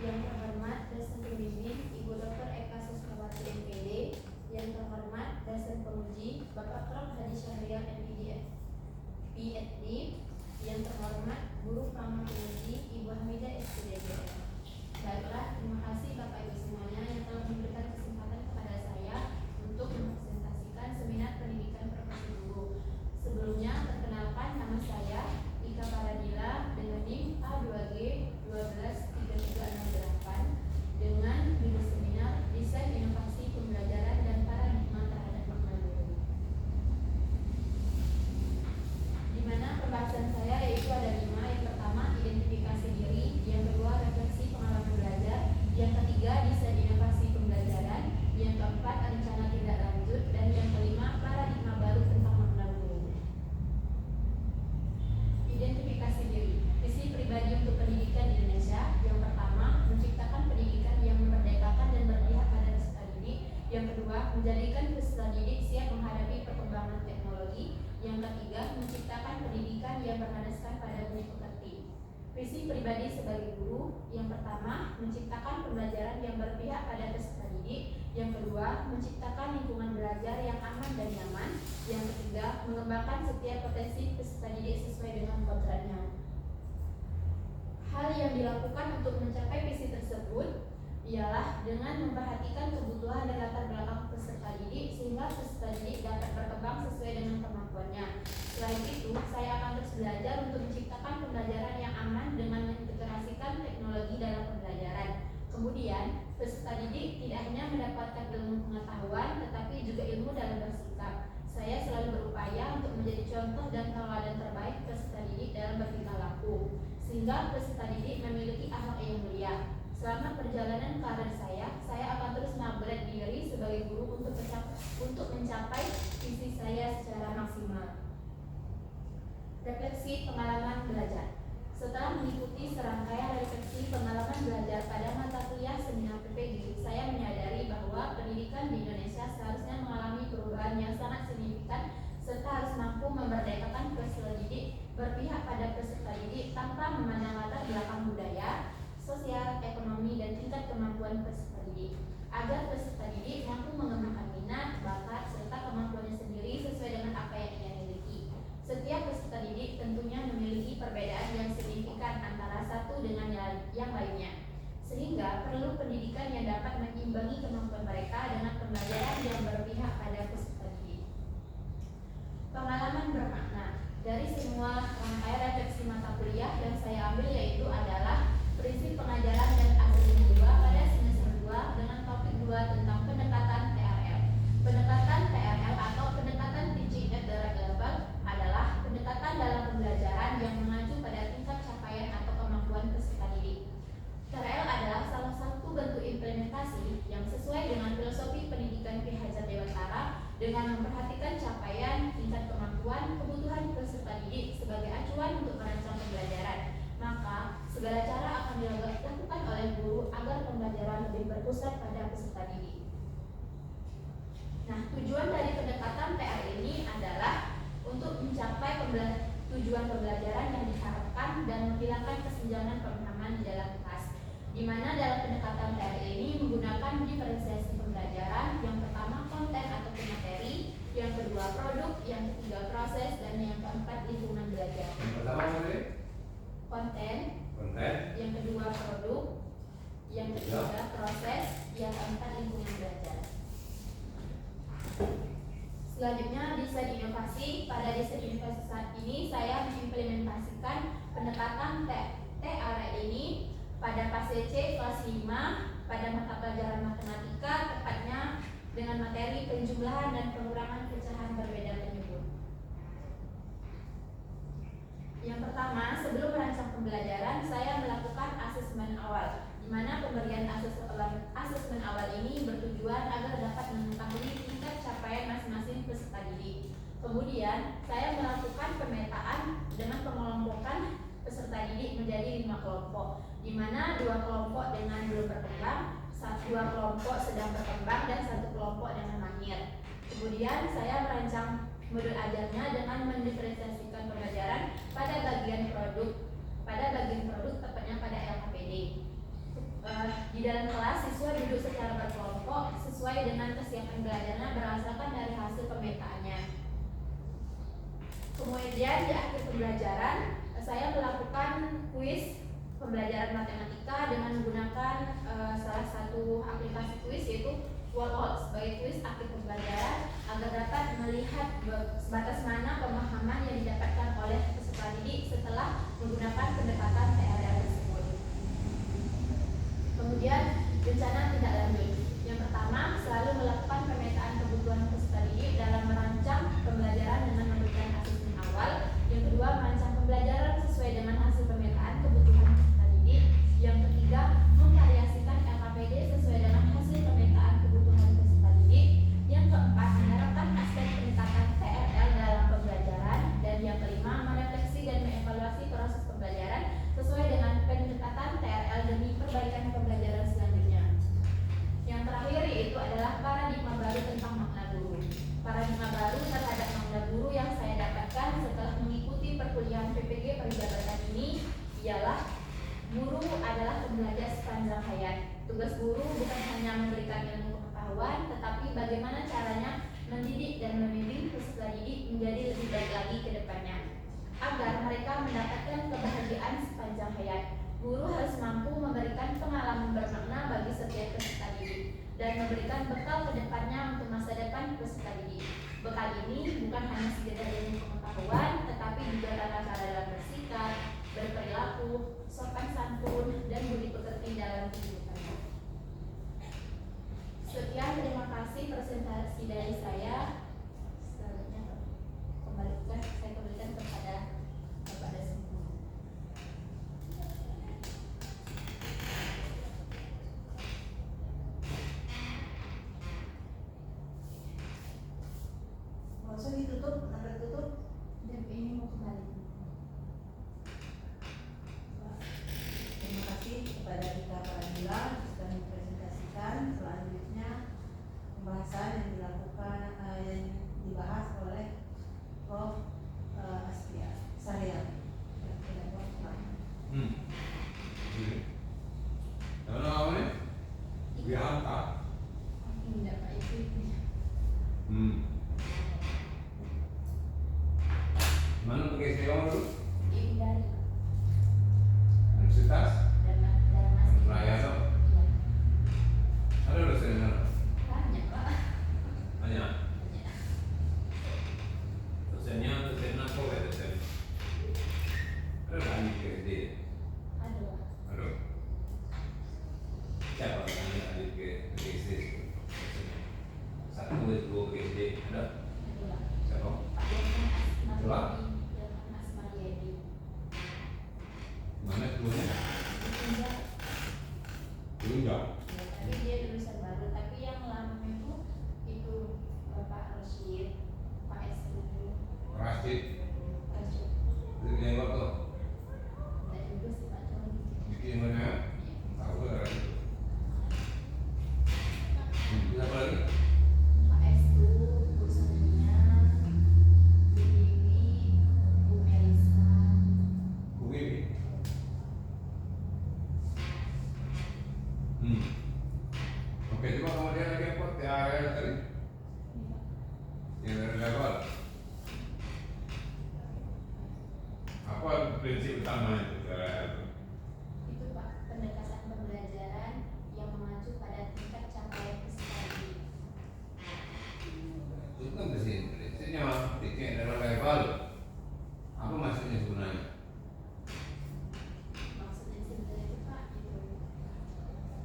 Yang terhormat dosen pembimbing Ibu Dr. Eka Susmawati MPD. Yang terhormat dosen penguji Bapak Prof. Hadi Syahrial MPD PhD. Yang terhormat guru pramuka penguji Ibu Hamidah SPDJM. Baiklah, terima kasih Bapak Ibu semuanya yang telah memberikan kesempatan kepada saya untuk mempresentasikan seminar pendidikan profesi guru. Sebelumnya, perkenalkan, nama saya Ika Paradila dengan NIM A2G 123368 dengan judul seminar Desain Inovasi Pembelajaran dan Paradigma Terhadap Makna Guru. Di mana pembahasan saya yaitu ada 5. Yang pertama, identifikasi diri. Yang kedua, refleksi pengalaman belajar. Yang ketiga, desain inovasi pembelajaran. Yang keempat, rencana tindak lanjut. Dan yang kelima, paradigma baru tentang makna guru. Identifikasi diri. Visi pribadi untuk pendidikan di Indonesia. Yang pertama, menciptakan pendidikan yang memerdekakan dan berpihak pada peserta didik. Yang kedua, menjadikan peserta didik siap menghadapi perkembangan teknologi. Yang ketiga, menciptakan pendidikan yang berlandaskan pada budi pekerti. Visi pribadi sebagai guru. Yang pertama, menciptakan pembelajaran yang berpihak pada peserta didik. Yang kedua, menciptakan lingkungan belajar yang aman dan nyaman. Yang ketiga, mengembangkan setiap potensi peserta didik sesuai dengan kodratnya. Hal yang dilakukan untuk mencapai visi tersebut ialah dengan memperhatikan kebutuhan dan latar belakang peserta didik sehingga peserta didik dapat berkembang sesuai dengan kemampuannya. Selain itu, saya akan terus belajar untuk menciptakan pembelajaran yang aman dengan mengintegrasikan teknologi dalam pembelajaran. Kemudian, peserta didik tidak hanya mendapatkan ilmu pengetahuan, tetapi juga ilmu dalam bersikap. Saya selalu berupaya untuk menjadi contoh dan tauladan terbaik peserta didik dalam bertingkah laku, sehingga peserta didik memiliki akhlak yang mulia. Selama perjalanan karir saya akan terus mengupgrade diri sebagai guru untuk mencapai visi saya secara maksimal. Refleksi pengalaman belajar. Setelah mengikuti serangkaian refleksi pengalaman belajar pada mata kuliah seminar PPG, saya menyadari bahwa pendidikan di Indonesia seharusnya mengalami perubahan yang sangat signifikan serta harus mampu memerdekakan peserta didik, berpihak pada peserta didik tanpa memandang latar belakang budaya, sosial, ekonomi, dan tingkat kemampuan peserta didik, agar peserta didik mampu mengembangkan minat, bakat, serta kemampuannya sendiri sesuai dengan apa yang ia miliki. Setiap peserta didik tentunya memiliki perbedaan yang signifikan antara satu dengan yang lainnya, sehingga perlu pendidikan yang dapat mengimbangi kemampuan mereka dengan pembelajaran yang berpihak pada peserta didik. Pengalaman bermakna. Dari semua rangkaian refleksi mata kuliah yang saya ambil yaitu adalah prinsip pengajaran dan asesmen 2 pada semester 2 dengan topik 2 tentang pendekatan TRL. Pendekatan TRL atau pendekatan teaching at the right level adalah pendekatan dalam pembelajaran yang mengacu pada tingkat capaian atau kemampuan peserta didik. TRL adalah salah satu bentuk implementasi yang sesuai dengan filosofi pendidikan Ki Hajar Dewantara dengan memperhatikan capaian, tingkat kemampuan, kebutuhan peserta didik sebagai acuan untuk merancang pembelajaran. Maka, segala cara akan dilakukan oleh guru agar pembelajaran lebih berpusat pada peserta didik. Nah, tujuan dari pendekatan TR ini adalah untuk mencapai tujuan pembelajaran yang diharapkan dan menghilangkan kesenjangan pemahaman di dalam kelas. Di mana dalam pendekatan TR ini menggunakan diferensiasi pembelajaran, yang pertama konten ataupun materi, yang kedua produk, yang ketiga proses, dan yang keempat lingkungan belajar. Pertama konten, yang kedua produk, yang ketiga proses, yang keempat lingkungan belajar. Selanjutnya, desain inovasi. Pada desain inovasi saat ini saya mengimplementasikan pendekatan TR ini pada fase C kelas 5 pada mata pelajaran matematika, tepatnya dengan materi penjumlahan dan pengurangan pecahan berbeda penyebut. Yang pertama, sebelum merancang pembelajaran, saya melakukan asesmen awal, di mana pemberian asesmen awal ini bertujuan agar dapat mengetahui tingkat capaian masing-masing peserta didik. Kemudian, saya melakukan pemetaan dengan pengelompokan peserta didik menjadi 5 kelompok, di mana 2 kelompok dengan belum berkembang, 2 kelompok sedang berkembang, dan 1 kelompok dengan mahir. Kemudian, saya merancang modul ajarnya dengan mendiferensiasikan pembelajaran pada bagian produk, pada bagian produk, tepatnya pada LKPD. Di dalam kelas, siswa duduk secara berkelompok sesuai dengan kesiapan belajarnya berdasarkan dari hasil pemetaannya. Kemudian di akhir pembelajaran, saya melakukan kuis pembelajaran matematika dengan menggunakan salah satu aplikasi kuis, yaitu Word sebagai kuis akhir pembelajaran agar dapat melihat sebatas mana pemahaman yang didapatkan oleh peserta didik setelah menggunakan pendekatan TRL tersebut. Kemudian rencana tindak lanjut. Yang pertama, selalu melakukan pemetaan kebutuhan peserta didik dalam merancang pembelajaran dengan memberikan asesmen awal. Yang kedua, merancang pembelajaran sesuai dengan hasil pemetaan kebutuhan peserta didik. Yang ketiga, memvariasikan LKPD sesuai dengan hasil pemetaan kebutuhan peserta didik. Yang keempat, menerapkan aspek pendekatan TRL dalam pembelajaran. Dan yang kelima, merefleksi dan mengevaluasi proses pembelajaran sesuai dengan pendekatan TRL demi perbaikan pembelajaran selanjutnya. Yang terakhir yaitu adalah paradigma baru tentang makna guru. Paradigma baru terhadap makna guru yang saya dapatkan setelah mengikuti perkuliahan PPG Perjabatan ini ialah guru adalah pembelajar sepanjang hayat. Tugas guru bukan hanya memberikan ilmu pengetahuan, tetapi bagaimana caranya mendidik dan membimbing peserta didik menjadi lebih baik lagi ke depannya, agar mereka mendapatkan kebahagiaan sepanjang hayat. Guru harus mampu memberikan pengalaman bermakna bagi setiap peserta didik dan memberikan bekal ke depannya untuk masa depan peserta didik. Bekal ini bukan hanya sekedar ilmu pengetahuan, tetapi juga tata cara dalam bersikap, berperilaku, sopan santun, dan budi pekerti dalam kehidupannya. Sekian, terima kasih presentasi dari saya. Selanjutnya saya kembalikan kepada Bapak Dasmi. Langsung ditutup, sampai tutup. Dan ini mau kembali. Terima kasih kepada Dika Pradila sudah mempresentasikan. Selanjutnya pembahasan yang dilakukan yang dibahas oleh Prof. Astia Saryati. Nama awalnya? Wianta. Tidak, Pak, itu. Mana pakai sewa dulu? Ibu dari Universitas? Darmas. Raya dong. Ada dosen mana? Banyak, Pak. Banyak. Dosennya dosen apa ya dosen? Ada lagi PhD. Aduh. Aduh. Siapa yang ada ke PhD? Satu dua PhD ada? Aduh, Pak. Siapa? Pak Dirman Coba. Asmariadi. Mana keduanya? Tidak. Tunjuk. Ya, tapi dia lulusan baru. Tapi yang lama itu Bapak Rashid, Pak S. Rashid. Rashid. Itu yang apa? Dan juga sih Pak Cuma. Bikin mana? Tahu ke Rashid? Siapa lagi? Pak S. Bu Sonia, Bu Dewi, Bu Melisa. Bumi. Oke, coba kemudian lagi apa? TRL tadi? Yang dari level. Apa prinsip utama itu TRL? Itu Pak, pendekatan pembelajaran yang mengacu pada tingkat capaian peserta didik. Itu kan prinsipnya titik dari level. Apa maksudnya sebenarnya? Maksudnya sebenarnya itu Pak, itu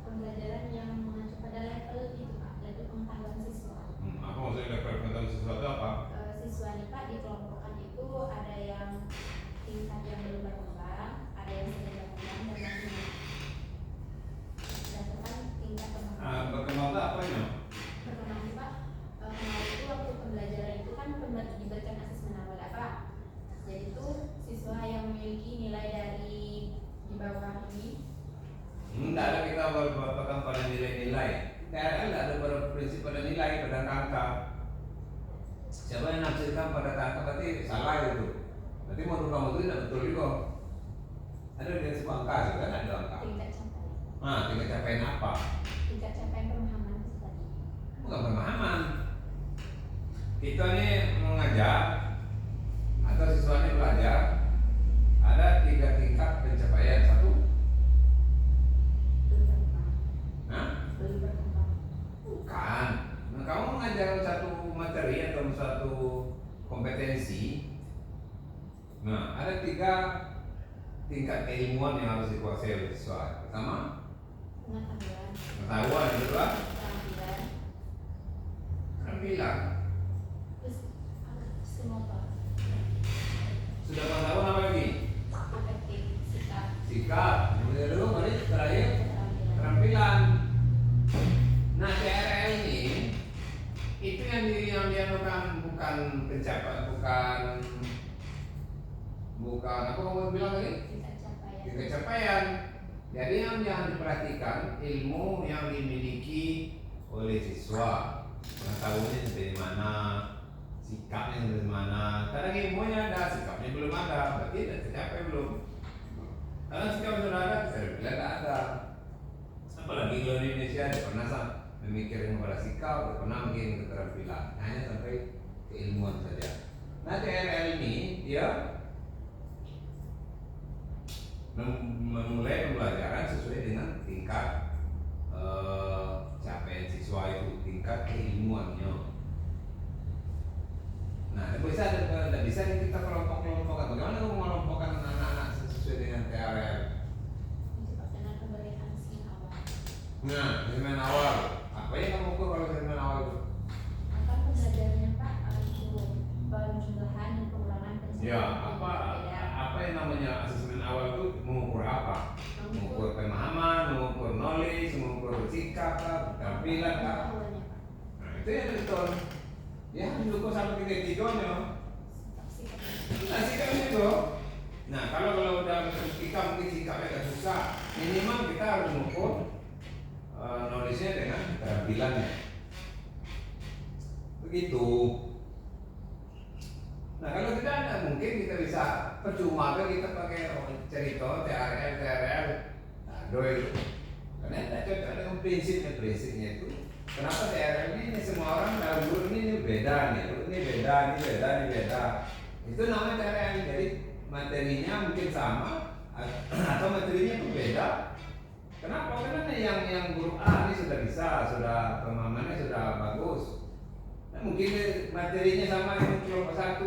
pembelajaran yang mengacu pada level itu Pak, level pengetahuan siswa. Apa maksudnya level pengetahuan sesuatu apa? Siswa nih Pak dikelompokkan itu ada yang tingkat yang belum berkembang, ada yang sudah berkembang dan lainnya. Berdasarkan tingkat pemahaman. Berkembang itu apanya? Berkembang itu Pak, kemarin itu waktu pembelajaran itu kan diberikan asesmen awal Pak. Jadi itu siswa yang memiliki nilai dari di bawah ini. Tidak ada kita berpegang pada nilai-nilai. TRL tidak ada berprinsip pada nilai, pada angka. Siapa yang nafsirkan pada angka berarti salah itu. Berarti menurut kamu itu tidak betul juga. Ada di sebuah angka juga kan ada angka. tingkat capaian. Nah, tingkat capaian apa? Tingkat capaian pemahaman itu tadi. Bukan pemahaman. Kita ini mengajar atau siswa ini belajar ada 3 tingkat pencapaian. 1, Belum berkembang. nah, Belum berkembang. bukan. Nah, kamu mengajar satu materi atau satu kompetensi. Nah, ada 3 tingkat keilmuan yang harus dikuasai oleh siswa. Pertama, Pengetahuan. pengetahuan. Yang kedua, Keterampilan. keterampilan. Terus motor. Sudah pengetahuan apa lagi? Afektif. Sikap. Sikap. Yang kedua, tadi terakhir Keterampilan. keterampilan. Nah, TRL ini itu yang dianukan bukan pencapaian, bukan apa kamu bilang tadi? Tingkat capaian. Tingkat capaian. Jadi yang diperhatikan ilmu yang dimiliki oleh siswa, pengetahuannya dari mana, sikapnya dari mana. Kadang ilmunya ada, sikapnya belum ada, berarti tidak tercapai belum. Kalau sikap sudah ada, keterampilan tidak ada. Apalagi kalau di Indonesia tidak pernah memikirkan kepada sikap, tidak pernah mikirin keterampilan, hanya sampai keilmuan saja. Nah, TRL ini dia memulai pembelajaran sesuai dengan tingkat capaian siswa itu, tingkat keilmuannya. Nah, tidak bisa kita kelompok-kelompokkan. Bagaimana kamu mengelompokkan anak-anak sesuai dengan TRL? Dengan pemberian asing awal. Nah, segmen awal. Apa yang kamu ukur kalau segmen awal itu? Apa pembelajarannya Pak? Itu penjumlahan dan pengulangan pencapaian. Ya, apa yang namanya asesmen awal itu mengukur apa? Mengukur pemahaman, mengukur knowledge, mengukur sikap, keterampilan, Pengetahuannya Pak. Nah, itu yang betul. Ya, mengukur sampai 3-3-nya. Nah, sikapnya itu. Nah, kalau udah kita mungkin sikapnya agak susah, minimal kita harus mengukur knowledge-nya dengan keterampilannya. Begitu. Nah, kalau tidak ada mungkin kita bisa percuma kita pakai cerita TRL. Nah, doi. Karena tidak cocok dengan prinsipnya itu. Kenapa TRL ini semua orang dalam guru ini beda nih, ini beda. Itu namanya TRL. Jadi materinya mungkin sama atau materinya itu beda. Kenapa? Karena yang guru A ini sudah bisa, sudah pemahamannya sudah bagus. Nah, mungkin materinya sama yang kelompok 1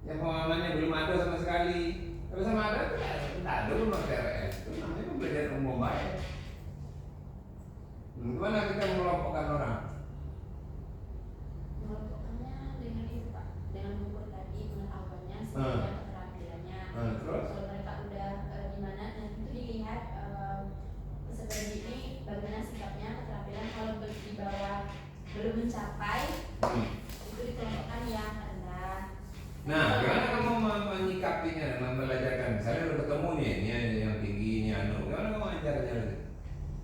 yang pemahamannya belum ada sama sekali. Kalau sama ada itu tidak ada belum TRL. Itu namanya pembelajaran umum baik. Gimana kita mengelompokkan orang? Mengelompokkannya dengan itu Pak, dengan mengukur tadi pengetahuannya, sehingga keterampilannya. Terus? Kalau mereka udah di mana, nah itu dilihat peserta didik ini bagaimana sikapnya, keterampilan. Kalau di bawah belum mencapai, itu dikelompokkan yang rendah. Nah, gimana kamu menyikapinya dan membelajarkan? Misalnya udah ketemu nih, ini yang tinggi, ini gimana kamu ajarnya?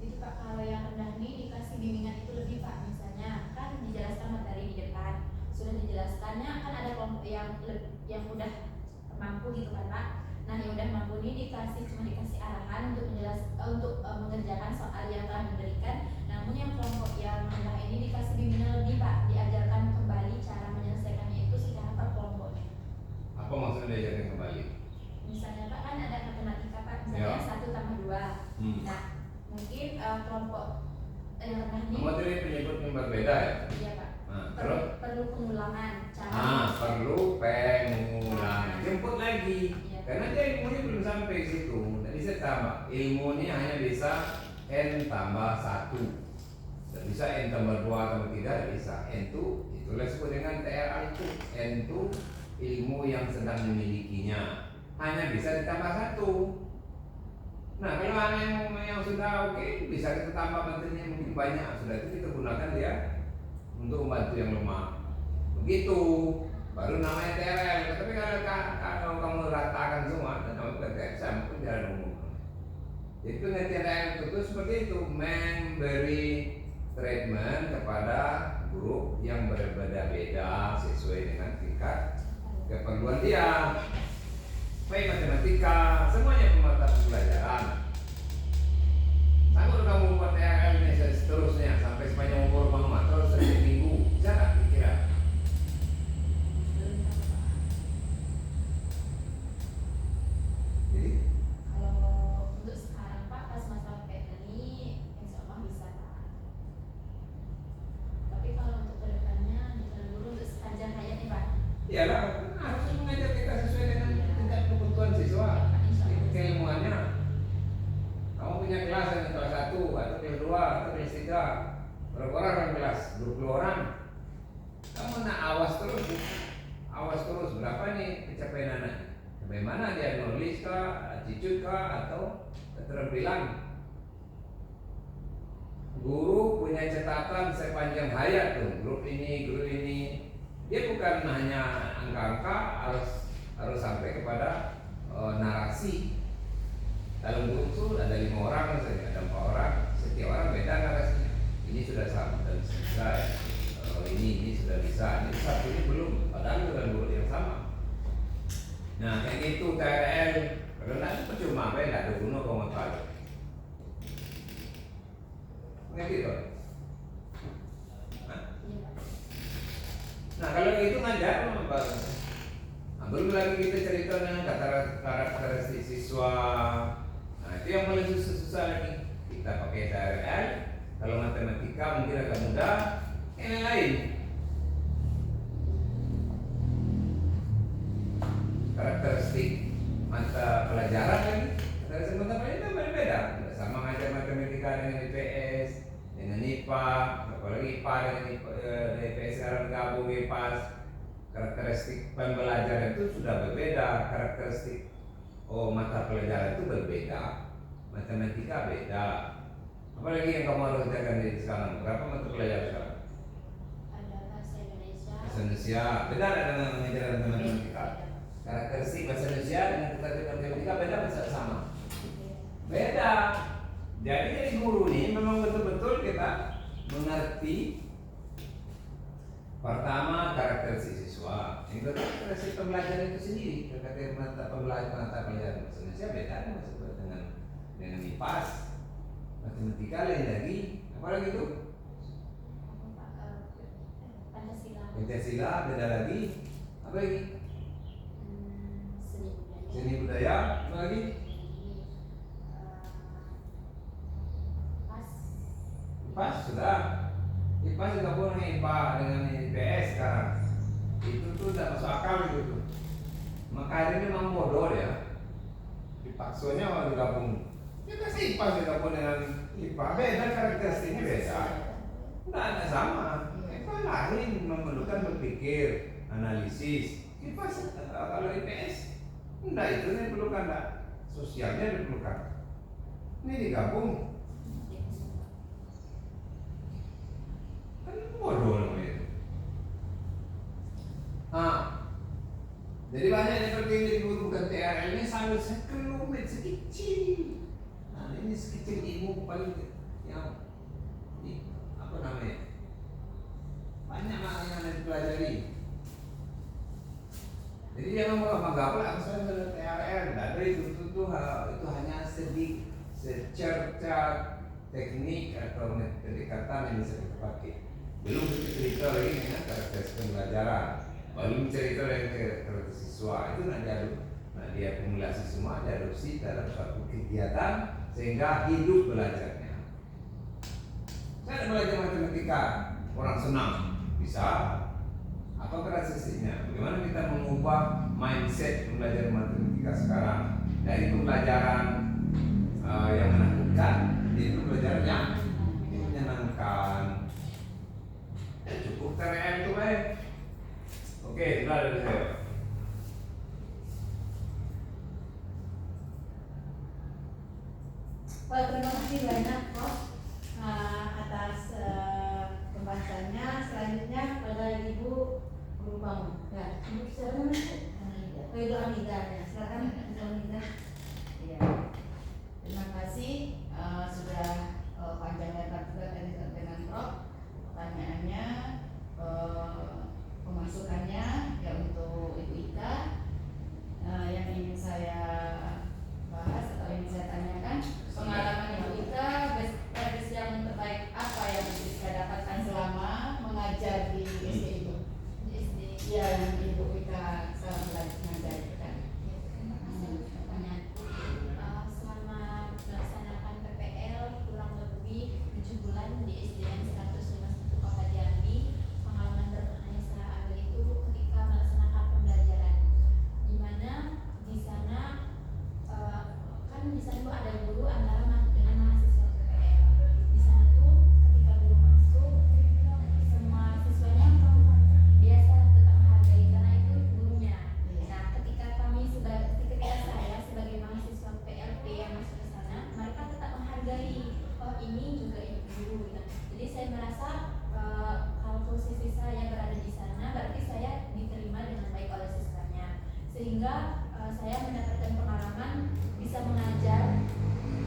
Itu Pak, kalau yang rendah ini dikasih bimbingan itu lebih Pak. Misalnya kan dijelaskan materi di depan, sudah dijelaskannya kan ada kelompok yang udah mampu gitu kan Pak. Nah, yang udah mampu ini cuma dikasih arahan untuk mengerjakan soal yang telah diberikan. Namun yang kelompok yang rendah ini dikasih bimbingan lebih Pak, diajarkan kembali cara menyelesaikannya itu secara per kelompoknya. Apa maksudnya diajarkan kembali? Misalnya Pak kan ada matematika Pak, misalnya 1+2. Nah, mungkin kelompok yang rendah ini materi penyebut yang berbeda ya? iya Pak. Nah, terus? Perlu pengulangan cara. Perlu pengulangan. Jemput lagi. Iya. Karena dia ilmunya belum sampai ke situ. Tidak bisa tambah. Ilmunya hanya bisa N tambah 1. Tidak bisa N tambah 2 tambah 3, tidak bisa. N itu itulah disebut dengan TRL itu. N itu ilmu yang sedang memilikinya. Hanya bisa ditambah 1. Nah, kalau anak yang sudah oke, bisa kita tambah materinya mungkin banyak. Sudah itu kita gunakan dia untuk membantu yang lemah. Begitu, baru namanya TRL. Tapi kalau kamu ratakan semua, namanya TRL sama pun jalan umum. Jadi pengertian TRL itu seperti itu, memberi treatment kepada grup yang berbeda-beda sesuai dengan tingkat keperluan dia. baik matematika, semuanya mata pelajaran. Sanggup kamu buat TRL ini seterusnya sampai sepanjang umur Bang Mat, terus setiap minggu, bisa nggak kira? Jadi Kalau untuk sekarang Pak, pas masalah PN ini insya Allah bisa Pak. Tapi kalau untuk kedepannya jangan dulu untuk sepanjang hayat nih Pak. iyalah harus mengajar kita sesuai dengan tingkat kebutuhan siswa, keilmuannya. Kamu punya kelas yang kelas 1 atau kelas 2 atau kelas 3, berapa orang dalam kelas? 20 orang. Kamu nak awas terus berapa nih pencapaian anak. Bagaimana dia nulis kah, attitude kah, atau keterampilan. Guru punya catatan sepanjang hayat tuh, grup ini. Dia bukan hanya angka-angka, harus sampai kepada narasi. Dalam grup itu ada 5 orang misalnya, ada 4 orang, setiap orang beda narasinya. Ini sudah sama dan selesai. Ini sudah bisa, ini satu ini belum, padahal itu dalam grup yang sama. Nah kayak gitu TRL, karena itu percuma, nggak ada guna kamu tahu. Ngerti kok? Nah kalau itu ngajar apa? Nah, belum lagi kita cerita dengan karakteristik siswa. Nah itu yang paling susah lagi. Kita pakai TRL. Kalau matematika mungkin agak mudah. Yang lain. Karakteristik mata pelajaran lagi. Karakteristik mata pelajaran berbeda. Tidak sama ngajar matematika dengan IPS, dengan IPA, apalagi IPA dengan IPS sekarang gabung IPAS. Karakteristik pembelajaran itu sudah berbeda. Karakteristik mata pelajaran itu berbeda. Matematika beda. Apalagi yang kamu harus jaga di sekarang? Berapa mata pelajaran sekarang? Ada bahasa Indonesia. Bahasa Indonesia beda dengan mengajar matematika. Karakteristik bahasa Indonesia dengan karakteristik matematika beda bisa sama? Beda. Jadi guru ini memang betul-betul kita mengerti pertama karakteristik siswa, yang kedua karakteristik pembelajaran itu sendiri. Karakteristik mata pelajaran bahasa Indonesia beda dengan IPAS, matematika lain lagi. Apalagi itu? Pancasila beda lagi. Apa lagi? Seni budaya. Apa lagi? IPAS sudah. IPAS juga pun IPA dengan IPS sekarang. Itu tuh tidak masuk akal gitu tuh. Maka ini memang bodoh ya. Dipaksanya kalau digabung. Ya pasti IPAS digabung dengan IPA beda, karakteristiknya beda. Tidak ada sama. IPA lain memerlukan berpikir, analisis. IPAS kalau IPS tidak itu yang diperlukan, tidak. Sosialnya diperlukan. Ini digabung. Bodoh namanya itu. Jadi banyak yang seperti ini dibutuhkan TRL ini sambil sekelumit sekecil. Nah ini sekecil ilmu paling yang ini apa namanya? Banyak yang harus dipelajari. Jadi jangan menganggap saya benar TRL. Ada itu hanya sedikit secerca teknik atau pendekatan yang bisa kita pakai. Belum cerita lagi dengan karakteristik pembelajaran, belum cerita lagi karakteristik siswa. Itu nak diakumulasi semua, diadopsi dalam suatu kegiatan sehingga hidup belajarnya. Saya belajar matematika, orang senang, bisa. Apa karakteristiknya? Bagaimana kita mengubah mindset pembelajaran matematika sekarang dari pembelajaran yang menakutkan jadi pembelajaran yang menyenangkan. Cukup TRL itu baik. Oke, sudah dari saya. Pak, terima kasih banyak Prof atas pembahasannya. Selanjutnya pada Ibu Guru Bangun. Ya, Ibu siapa namanya? Ibu Hamida. Ya, silakan Ibu Hamida. Ya, terima kasih sudah panjang lebar juga dengan Prof. Pertanyaannya, pemasukannya ya untuk Ibu Ika. Yang ingin saya di sana tuh ada guru antara dengan mahasiswa PPL. Di sana tuh ketika guru masuk, semua siswanya biasa tetap menghargai karena itu gurunya. Nah, ketika saya sebagai mahasiswa PLP yang masuk ke sana, mereka tetap menghargai, oh ini juga ini guru gitu. Jadi saya merasa kalau posisi saya berada di sana, berarti saya diterima dengan baik oleh siswanya, sehingga saya mendapatkan pengalaman bisa mengajar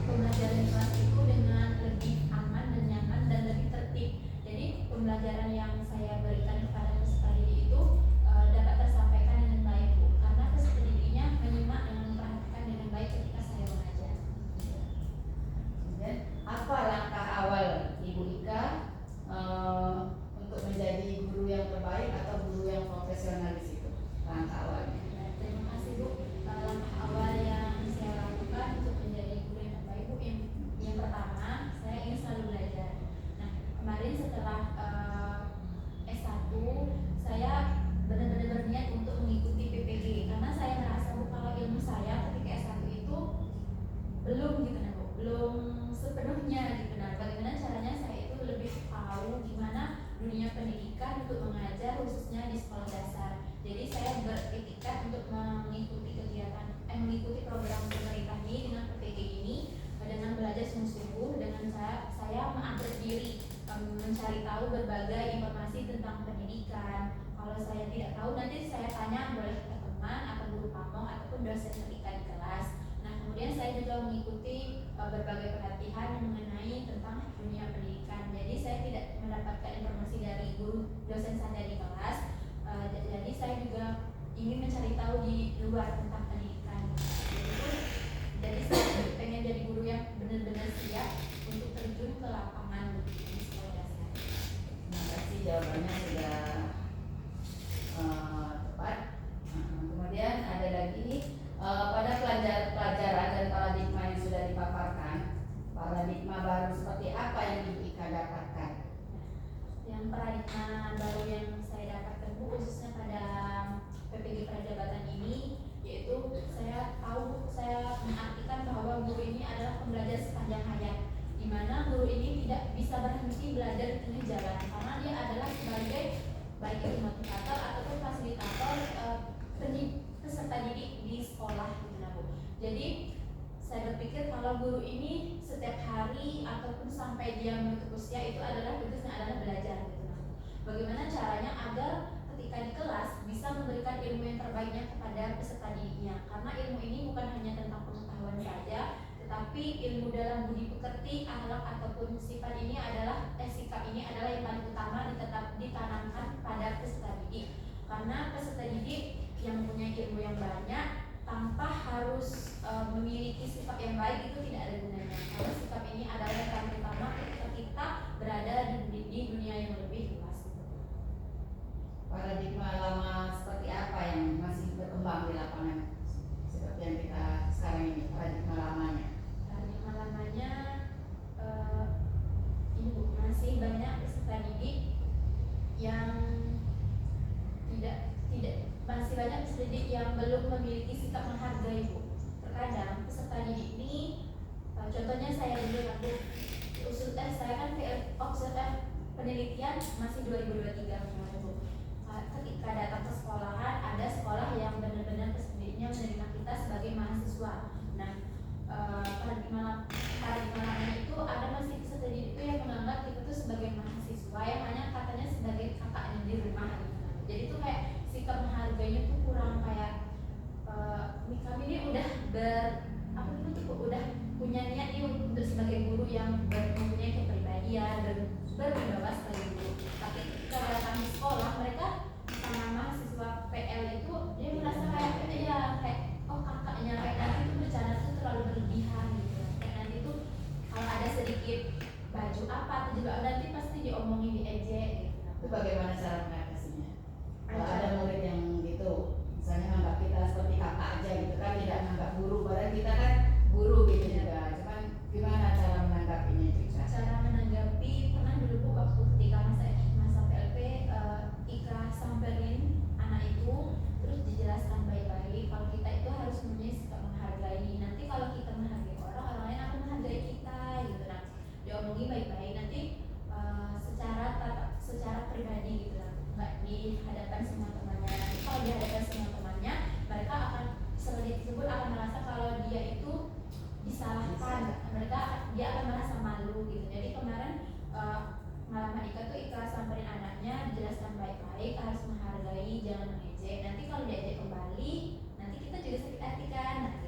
pembelajaran di kelas itu dengan lebih aman dan nyaman dan lebih tertib. Jadi pembelajaran yang saya berikan kepada peserta didik itu dapat tersampaikan dengan baik, Bu, karena peserta didiknya menyimak dan memperhatikan dengan baik ketika saya mengajar. Kemudian apa langkah awal Ibu Ika untuk menjadi guru yang terbaik atau guru yang profesional di situ? Langkah awalnya. Terima kasih, Bu. Langkah awal yang saya lakukan untuk menjadi guru yang terbaik, Bu, yang pertama saya ingin selalu belajar. Nah, kemarin setelah S1 saya benar-benar berniat untuk mengikuti PPG karena saya merasa, Bu, kalau ilmu saya ketika S1 itu belum gitu nah, Bu, belum sepenuhnya gitu. Nah, bagaimana caranya saya itu lebih tahu gimana dunia pendidikan untuk mengajar khususnya di sekolah dasar. Jadi saya beretikat untuk mengikuti mengikuti program pemerintah ini dengan PPG ini dengan belajar sungguh-sungguh, dengan saya mengupdate diri, mencari tahu berbagai informasi tentang pendidikan. Kalau saya tidak tahu nanti saya tanya boleh ke teman atau guru pamong ataupun dosen ketika di kelas. Nah, kemudian saya juga mengikuti berbagai pelatihan mengenai tentang dunia pendidikan. Jadi saya tidak mendapatkan informasi dari guru dosen saja di kelas. Jadi saya juga ingin mencari tahu di luar tentang pendidikan. Jadi saya pengen jadi guru yang benar-benar siap untuk terjun ke lapangan di sekolah dasar. Terima kasih, jawabannya sudah tepat. Kemudian ada lagi pada pelajaran dan paradigma yang sudah dipaparkan, paradigma baru seperti apa yang Ibu Ika dapatkan? Yang paradigma baru yang saya dapatkan, Bu, khususnya pada PPG Prajabatan ini, yaitu saya mengartikan bahwa guru ini adalah pembelajar sepanjang hayat, di mana guru ini tidak bisa berhenti belajar di tengah jalan karena dia adalah sebagai baik itu motivator ataupun fasilitator peserta didik di sekolah gitu nah, Bu. Jadi saya berpikir kalau guru ini setiap hari ataupun sampai dia menutup usia itu adalah tugasnya adalah belajar gitu nah. Bagaimana caranya agar ketika di kelas bisa memberikan ilmu yang terbaiknya kepada peserta didiknya, karena ilmu ini bukan hanya tentang pengetahuan saja, tetapi ilmu dalam budi pekerti, akhlak ataupun sifat ini adalah sikap ini adalah yang paling utama ditanamkan pada peserta didik. Karena peserta didik yang mempunyai ilmu yang banyak tanpa harus memiliki sifat yang baik itu tidak ada gunanya. Karena sikap ini adalah yang paling utama ketika kita berada di dunia yang lebih luas. Paradigma lama seperti apa yang masih berkembang di lapangan seperti yang kita sekarang ini, paradigma lamanya? Paradigma lamanya ini, Bu, masih banyak peserta didik yang masih banyak peserta didik yang belum memiliki sikap menghargai, Bu. Terkadang peserta didik ini contohnya saya dulu aku saya kan penelitian masih 2023 kemarin, Bu. Ketika datang ke sekolahan, ada sekolah yang benar-benar peserta didiknya menerima kita sebagai mahasiswa. Nah, paradigma lamanya itu ada masih peserta didik itu yang menganggap kita itu sebagai mahasiswa yang hanya katanya sebagai kakaknya di rumah gitu. Jadi itu kayak sikap menghargainya tuh kurang, kayak kami ini udah udah punya niat nih untuk sebagai guru yang mempunyai kepribadian dan berwibawa sebagai guru. Tapi ketika datang di sekolah, mereka sama mahasiswa PL itu dia merasa kayak oh kakaknya, kayak nanti tuh bercanda tuh terlalu berlebihan gitu. Kayak nanti tuh kalau ada sedikit baju apa atau juga nanti pasti diomongin, diejek gitu. Itu bagaimana cara mengatasinya? Kalau ada murid yang gitu, misalnya menganggap kita seperti kakak aja gitu kan, tidak menganggap guru, padahal kita kan guru gitu juga. Cuman gimana cara menanggapinya juga? Cara menanggapi, pernah dulu, Bu, waktu ketika masa PLP, Ika samperin anak itu terus dijelaskan baik-baik kalau kita itu harus mempunyai sikap menghargai. Nanti kalau kita menghargai orang baik, harus menghargai, jangan mengejek. Nanti kalau diejek kembali, nanti kita juga sakit hati kan. Nah,